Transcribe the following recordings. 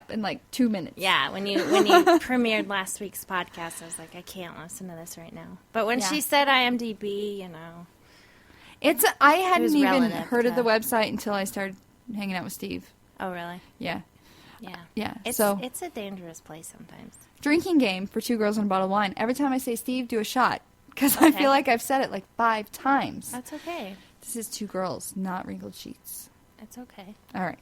in like 2 minutes. Yeah, when you premiered last week's podcast, I was like, I can't listen to this right now. But when she said IMDb, I hadn't even heard of the website until I started hanging out with Steve. Oh, really? Yeah. Yeah. It's a dangerous place sometimes. Drinking game for 2 girls and a bottle of wine. Every time I say Steve, do a shot. Because I feel like I've said it like 5 times. That's okay. This is 2 girls, not wrinkled sheets. It's okay. All right.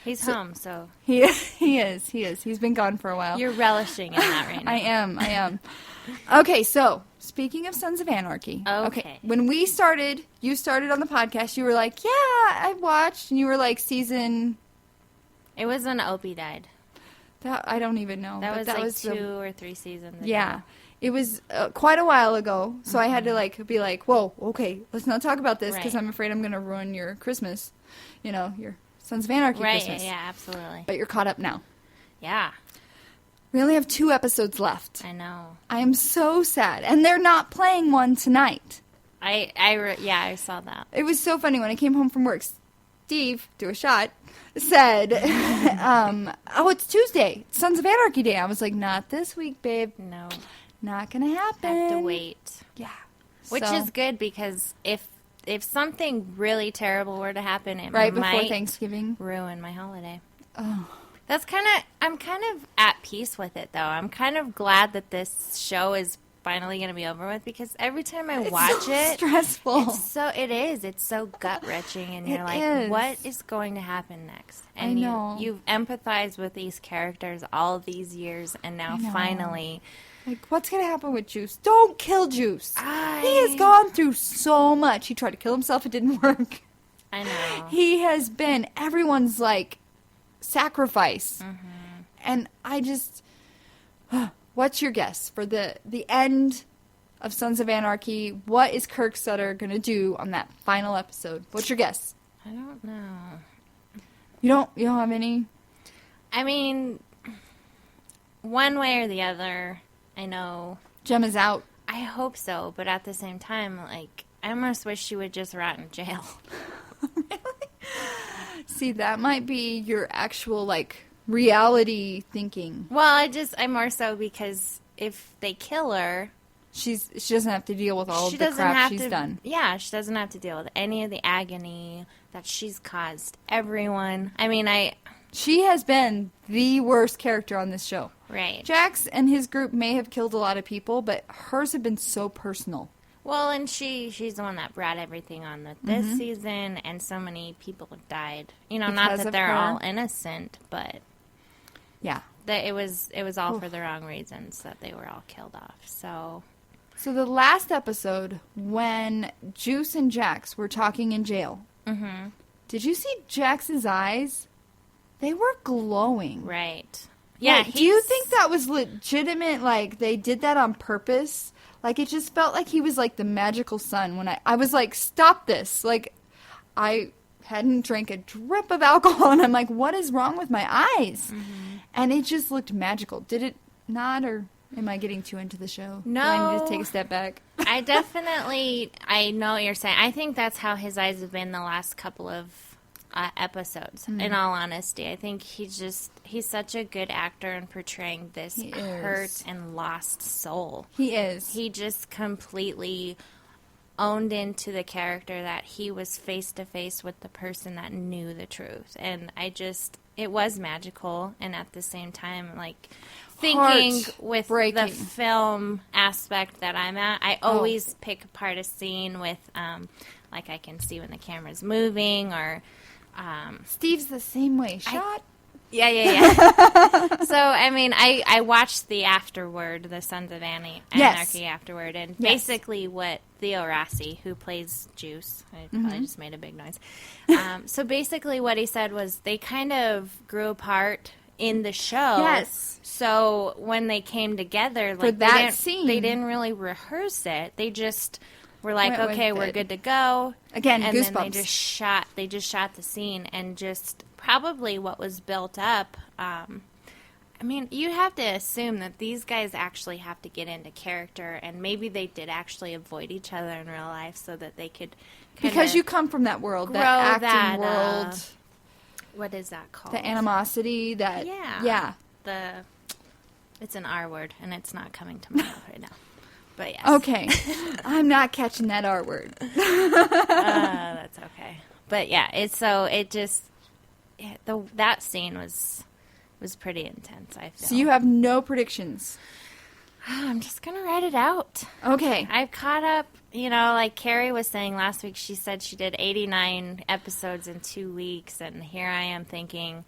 He's home, so. He is. He's been gone for a while. You're relishing in that right now. I am. Okay, so speaking of Sons of Anarchy. Okay. When you started on the podcast, you were like, yeah, I watched. And you were like season. It was when Opie died. I don't even know. That was 2 or 3 seasons ago. Yeah. It was quite a while ago, so I had to be like, whoa, okay, let's not talk about this because I'm afraid I'm going to ruin your Christmas, your Sons of Anarchy Christmas. Right, yeah, absolutely. But you're caught up now. Yeah. We only have 2 episodes left. I know. I am so sad. And they're not playing one tonight. I saw that. It was so funny when I came home from work. Steve, do a shot, said, oh, it's Tuesday. It's Sons of Anarchy Day. I was like, not this week, babe. No. Not going to happen. Have to wait. Yeah. Which is good because if something really terrible were to happen, it right might before Thanksgiving ruin my holiday. Oh. I'm kind of at peace with it, though. I'm kind of glad that this show is finally going to be over with because every time I watch it, stressful. It's so gut-wrenching, and you're like, what is going to happen next? And I know. you've empathized with these characters all these years, and now finally... Like, what's going to happen with Juice? Don't kill Juice. He has gone through so much. He tried to kill himself. It didn't work. I know. He has been everyone's, sacrifice. Mm-hmm. And I just... what's your guess for the end of Sons of Anarchy? What is Kirk Sutter going to do on that final episode? What's your guess? I don't know. You don't have any? I mean, one way or the other... I know. Jem is out. I hope so, but at the same time, I almost wish she would just rot in jail. Really? See, that might be your actual, reality thinking. Well, I'm more so because if they kill her... She doesn't have to deal with all of the crap she's done. Yeah, she doesn't have to deal with any of the agony that she's caused everyone. I mean, She has been the worst character on this show. Right. Jax and his group may have killed a lot of people, but hers have been so personal. Well, and she's the one that brought everything on this season, and so many people have died. Not that they're all innocent, but yeah, that it was all for the wrong reasons that they were all killed off. So the last episode when Juice and Jax were talking in jail, did you see Jax's eyes? They were glowing. Right. Yeah. Do you think that was legitimate? They did that on purpose? It just felt like he was the magical sun when I was like, stop this. I hadn't drank a drip of alcohol and I'm like, what is wrong with my eyes? Mm-hmm. And it just looked magical. Did it not, or am I getting too into the show? No. Do I need to take a step back? I know what you're saying. I think that's how his eyes have been the last couple of episodes, in all honesty. I think he's such a good actor in portraying this hurt and lost soul. He is. He just completely owned into the character that he was face to face with the person that knew the truth. And it was magical, and at the same time, thinking with the film aspect that I'm at, I always pick apart a scene with, I can see when the camera's moving, or... Steve's the same way. Shot? Yeah. So, I mean, I watched the afterward, the Sons of Anarchy afterward, and basically what Theo Rossi, who plays Juice, I probably just made a big noise. So basically what he said was they kind of grew apart in the show. Yes. So when they came together, for that scene, they didn't really rehearse it. They just... We're like, okay, we're good to go. Again, and goosebumps. Then they just shot the scene, and just probably what was built up. I mean, you have to assume that these guys actually have to get into character, and maybe they did actually avoid each other in real life so that they could because you come from that world, that acting world. what is that called? The animosity that... Yeah. It's an R word, and it's not coming to my mouth right now. But yes. Okay. I'm not catching that R word. That's okay. But yeah, that scene was pretty intense, I feel. So you have no predictions? I'm just going to write it out. Okay. I've caught up, like Carrie was saying last week, she said she did 89 episodes in 2 weeks, and here I am thinking,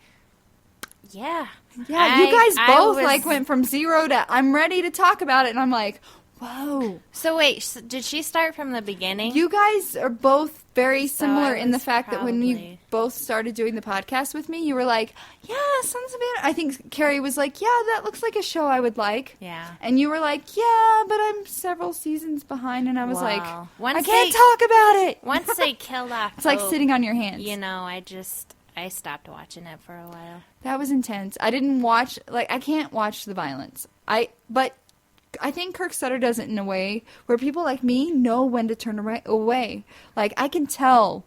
yeah. Yeah, you guys both went from 0 to I'm ready to talk about it, and I'm like, whoa. So wait, did she start from the beginning? You guys are both very So similar I in the was fact that when you probably- both started doing the podcast with me, you were like, yeah, Sons of Anarchy. I think Carrie was like, yeah, that looks like a show I would like. Yeah. And you were like, yeah, but I'm several seasons behind. And I was like, Wow. I can't talk about it. Once they killed off It's like Hope, sitting on your hands. I stopped watching it for a while. That was intense. I didn't watch, I can't watch the violence. But I think Kirk Sutter does it in a way where people like me know when to turn away. Like, I can tell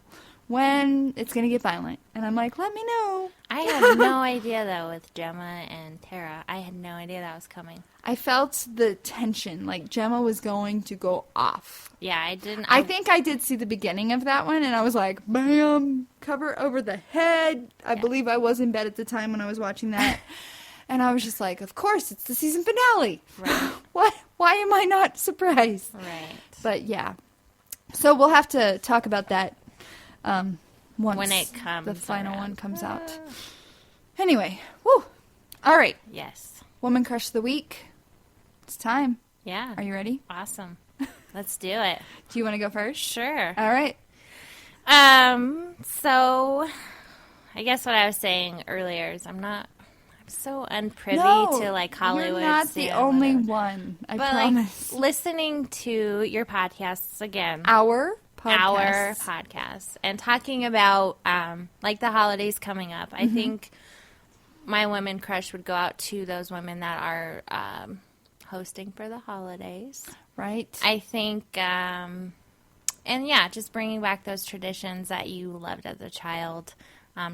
when it's going to get violent. And I'm like, let me know. I had no idea, though, with Gemma and Tara. I had no idea that was coming. I felt the tension. Like, Gemma was going to go off. Yeah, I didn't. I think I did see the beginning of that one, and I was like, bam, cover over the head. I believe I was in bed at the time when I was watching that. And I was just like, of course, it's the season finale. Right. What? Why am I not surprised? Right. But yeah. So we'll have to talk about that once when it comes the final around. one comes out. Anyway, woo. All right. Yes. Woman Crush of the Week. It's time. Yeah. Are you ready? Awesome. Let's do it. Do you want to go first? Sure. All right. So I guess what I was saying earlier is I'm so unprivy to like Hollywood. You're not the only one. I promise. Like, listening to your podcasts again. Our podcasts and talking about like the holidays coming up. I think my women crush would go out to those women that are hosting for the holidays. Right. I think, and yeah, just bringing back those traditions that you loved as a child.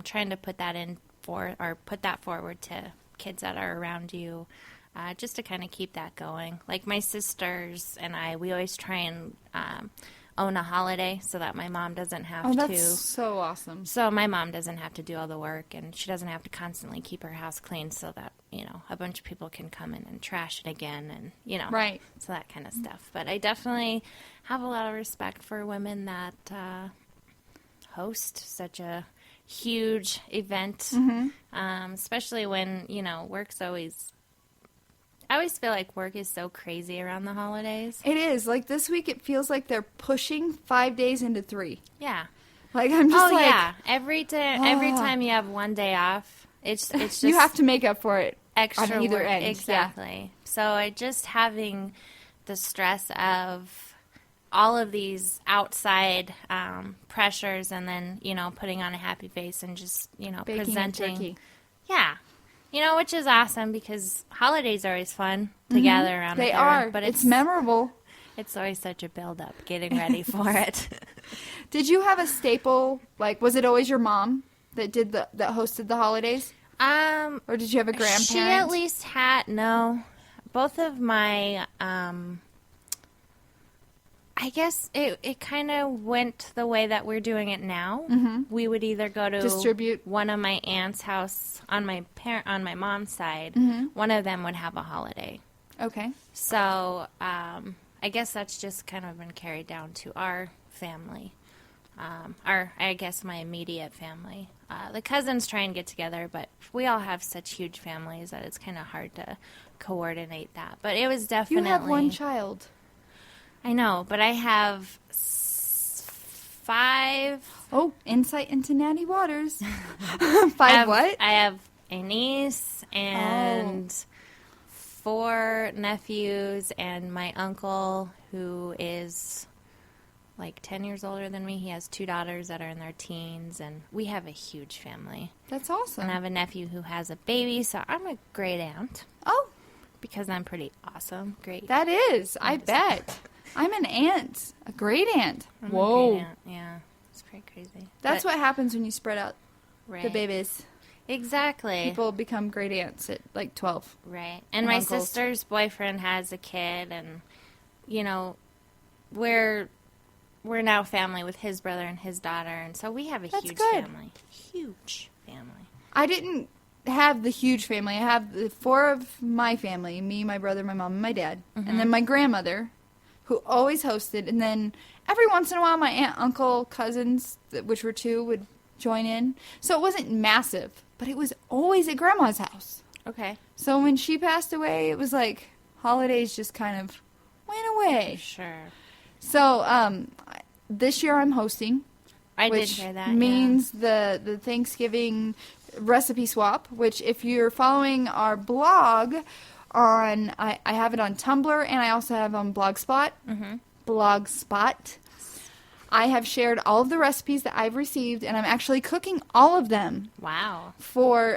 Trying to put that put that forward to kids that are around you, just to kind of keep that going. Like my sisters and we always try and own a holiday so that my mom doesn't have to. Oh, that's so awesome. So my mom doesn't have to do all the work, and she doesn't have to constantly keep her house clean so that, a bunch of people can come in and trash it again and, Right. So that kind of stuff. But I definitely have a lot of respect for women that host such a huge event, especially when, work's always... I always feel like work is so crazy around the holidays. It is. Like this week, it feels like they're pushing 5 days into 3. Yeah. Like I'm just yeah. Every time you have one day off, it's just you have to make up for it extra on either work. end. Exactly. Yeah. So just having the stress of all of these outside pressures, and then putting on a happy face and just Baking presenting. a turkey. Yeah. Which is awesome because holidays are always fun to gather around. They everyone, are. but it's memorable. It's always such a build-up getting ready for it. Did you have a staple? Like, was it always your mom that that hosted the holidays? Or did you have a grandparent? She at least had both of my. I guess it kind of went the way that we're doing it now. Mm-hmm. We would either go to distribute one of my aunt's house on my mom's side. One of them would have a holiday. Okay. So I guess that's just kind of been carried down to our family, I guess my immediate family. The cousins try and get together, but we all have such huge families that it's kind of hard to coordinate that. But it was definitely... You have one child. I know, but I have 5... Oh, insight into Natty Waters. 5 what? I have a niece and 4 nephews and my uncle, who is like 10 years older than me. He has 2 daughters that are in their teens, and we have a huge family. That's awesome. And I have a nephew who has a baby, so I'm a great aunt. Oh. Because I'm pretty awesome. Great. That is. I bet. I'm an aunt. A great aunt. I'm Whoa. a great aunt. Yeah. It's pretty crazy. That's what happens when you spread out Right. the babies. Exactly. People become great aunts at like 12. Right. And my uncles. sister's boyfriend has a kid, and, you know, we're now family with his brother and his daughter, and so we have a That's huge good. family. Huge family. I didn't have the huge family. I have the 4 of my family, me, my brother, my mom, and my dad. And then my grandmother, who always hosted. And then every once in a while, my aunt, uncle, cousins, which were 2, would join in. So it wasn't massive, but it was always at Grandma's house. Okay. So when she passed away, it was like holidays just kind of went away. Sure. So this year I'm hosting. I did which hear that. means the Thanksgiving recipe swap, which if you're following our blog on, I have it on Tumblr and I also have on Blogspot. Blogspot. I have shared all of the recipes that I've received, and I'm actually cooking all of them. Wow. For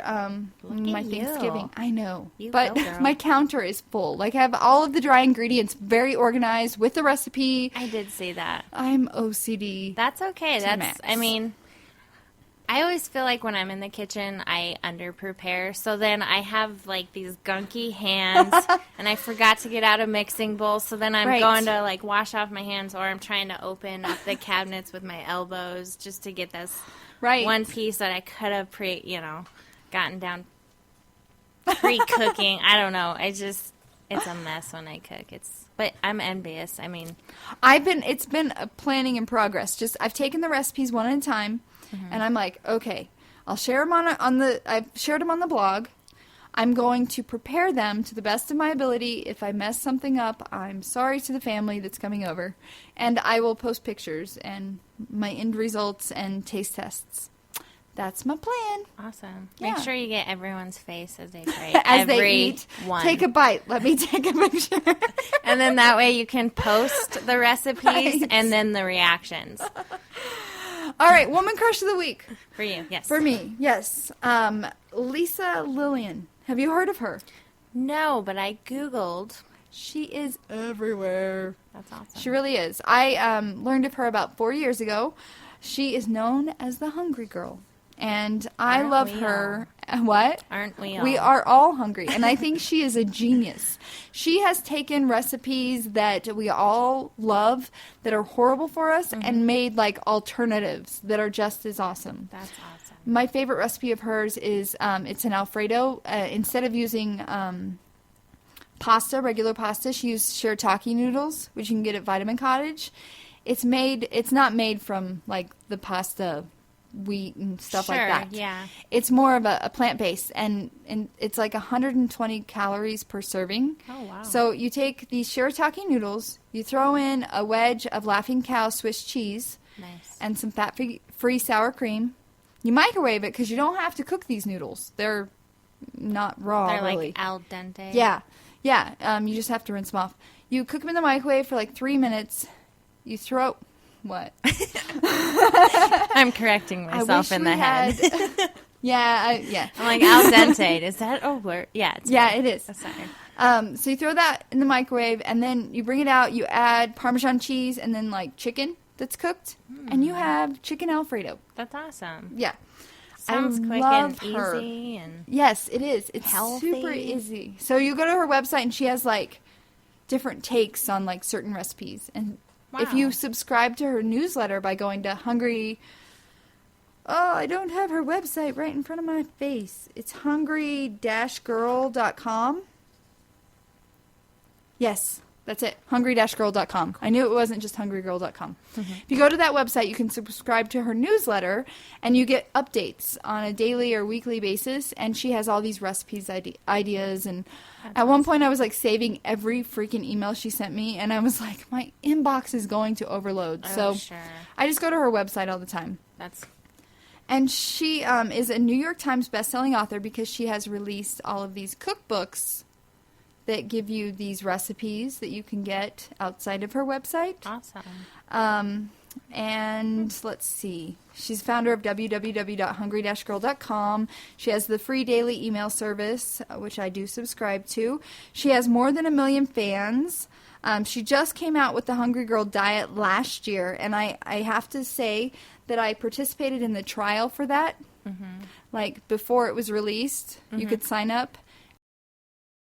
Look my at Thanksgiving. you. I know. You but go, girl. my counter is full. Like, I have all of the dry ingredients very organized with the recipe. I did see that. I'm OCD. That's okay. To That's, max. I mean, I always feel like when I'm in the kitchen, I under-prepare. So then I have, like, these gunky hands, and I forgot to get out a mixing bowl. So then I'm Right. going to, like, wash off my hands, or I'm trying to open up the cabinets with my elbows just to get this Right. one piece that I could have gotten down pre-cooking. I don't know. It's a mess when I cook. But I'm envious. I mean, It's been a planning in progress. Just, I've taken the recipes one at a time, and I'm like, okay, I'll share them I've shared them on the blog. I'm going to prepare them to the best of my ability. If I mess something up, I'm sorry to the family that's coming over. And I will post pictures and my end results and taste tests. That's my plan. awesome. Yeah. Make sure you get everyone's face as they try As every they eat, one. take a bite. Let me take a picture. And then that way you can post the recipes Right. and then the reactions. All right, woman crush of the week. For you, yes. For me, yes. Lisa Lillian. Have you heard of her? No, but I Googled. She is everywhere. That's awesome. She really is. I learned of her about 4 years ago. She is known as the Hungry Girl. And I Aren't love we her. What? Aren't we all? We are all hungry. And I think she is a genius. She has taken recipes that we all love that are horrible for us and made like alternatives that are just as awesome. That's awesome. My favorite recipe of hers is it's an Alfredo. Instead of using regular pasta, she used shirataki noodles, which you can get at Vitamin Cottage. It's not made from like the pasta wheat and stuff like that. Yeah. It's more of a plant-based, and it's like 120 calories per serving. Oh, wow. So you take these shirataki noodles, you throw in a wedge of Laughing Cow Swiss cheese, Nice. and some fat-free sour cream. You microwave it because you don't have to cook these noodles. They're not raw, They're really. like al dente. Yeah. You just have to rinse them off. You cook them in the microwave for like 3 minutes. You throw... What? I'm correcting myself in the head. Yeah. I'm like, al dente. Is that a word? Yeah. It's Yeah, right. it is. Sorry. So you throw that in the microwave, and then you bring it out. You add Parmesan cheese and then like chicken that's cooked, and you have chicken Alfredo. That's awesome. Yeah. Sounds I quick love and her. easy. And Yes, it is. It's Healthy. super easy. So you go to her website, and she has like different takes on like certain recipes. And if Wow. you subscribe to her newsletter by going to Hungry... Oh, I don't have her website right in front of my face. It's hungry-girl.com. Yes, that's it. Hungry-girl.com. I knew it wasn't just hungrygirl.com. If you go to that website, you can subscribe to her newsletter, and you get updates on a daily or weekly basis, and she has all these recipes, ideas, and at one point I was like saving every freaking email she sent me, and I was like, my inbox is going to overload. Oh, So sure. I just go to her website all the time. And she is a New York Times bestselling author because she has released all of these cookbooks that give you these recipes that you can get outside of her website. Awesome. And let's see. She's founder of www.hungry-girl.com. She has the free daily email service, which I do subscribe to. She has more than 1 million fans. She just came out with the Hungry Girl Diet last year, and I have to say that I participated in the trial for that Like, before it was released, you could sign up.